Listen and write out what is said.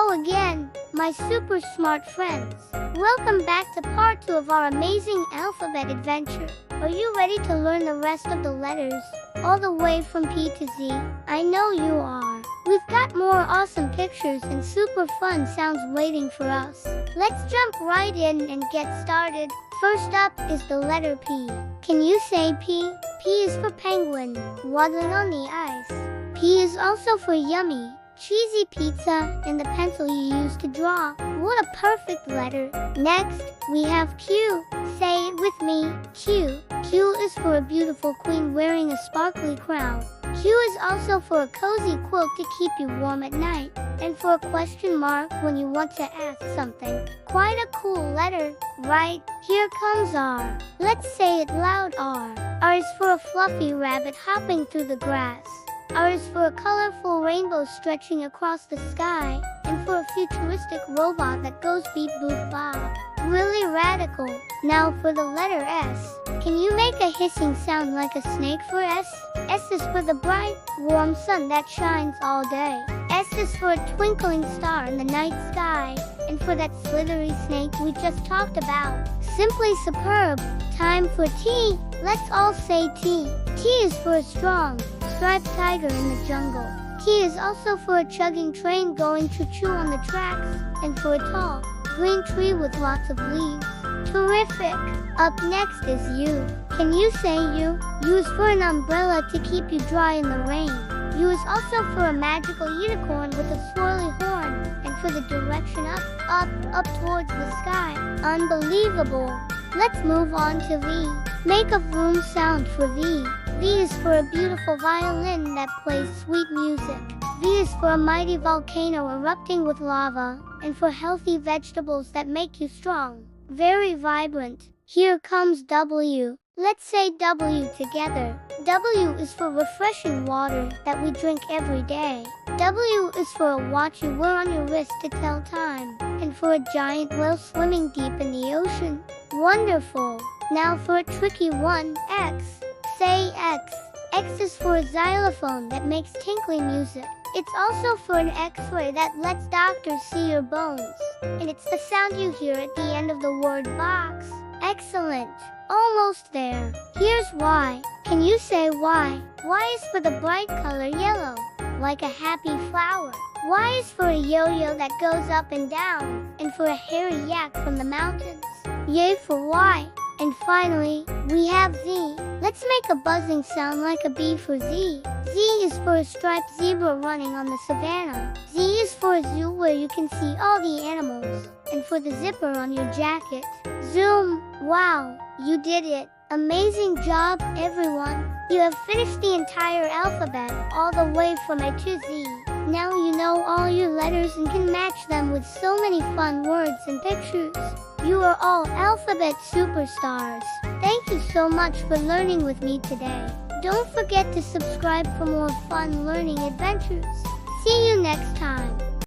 Hello again, my super smart friends. Welcome back to part 2 of our amazing alphabet adventure. Are you ready to learn the rest of the letters, all the way from P to Z? I know you are. We've got more awesome pictures and super fun sounds waiting for us. Let's jump right in and get started. First up is the letter P. Can you say P? P is for penguin, waddling on the ice. P is also for yummy, cheesy pizza and the pencil you use to draw. What a perfect letter. Next, we have Q. Say it with me, Q. Q is for a beautiful queen wearing a sparkly crown. Q is also for a cozy quilt to keep you warm at night, and for a question mark when you want to ask something. Quite a cool letter, right? Here comes R. Let's say it loud, R. R is for a fluffy rabbit hopping through the grass. R is for a colorful rainbow stretching across the sky, and for a futuristic robot that goes beep boop bob. Really radical. Now for the letter S. Can you make a hissing sound like a snake for S? S is for the bright, warm sun that shines all day. S is for a twinkling star in the night sky, and for that slithery snake we just talked about. Simply superb. Time for T. Let's all say T. T is for a strong, striped tiger in the jungle. T is also for a chugging train going choo-choo on the tracks, and for a tall, green tree with lots of leaves. Terrific! Up next is U. Can you say U? U is for an umbrella to keep you dry in the rain. U is also for a magical unicorn with a swirly horn, and for the direction up towards the sky. Unbelievable! Let's move on to V. Make a vroom sound for V. V is for a beautiful violin that plays sweet music. V is for a mighty volcano erupting with lava, and for healthy vegetables that make you strong. Very vibrant. Here comes W. Let's say W together. W is for refreshing water that we drink everay day. W is for a watch you wear on your wrist to tell time, and for a giant whale swimming deep in the ocean. Wonderful. Now for a tricky one, X. Say X. X is for a xylophone that makes tinkling music. It's also for an X-ray that lets doctors see your bones. And it's the sound you hear at the end of the word box. Excellent. Almost there. Here's Y. Can you say Y? Y is for the bright color yellow, like a happy flower. Y is for a yo-yo that goes up and down, and for a hairy yak from the mountains. Yay for Y. And finally, we have Z. Let's make a buzzing sound like a bee for Z. Z is for a striped zebra running on the savannah. Z is for a zoo where you can see all the animals, and for the zipper on your jacket. Zoom! Wow, you did it! Amazing job, everyone! You have finished the entire alphabet, all the way from A to Z. Now you know all your letters and can match them with so many fun words and pictures. You are all alphabet superstars. Thank you so much for learning with me today. Don't forget to subscribe for more fun learning adventures. See you next time.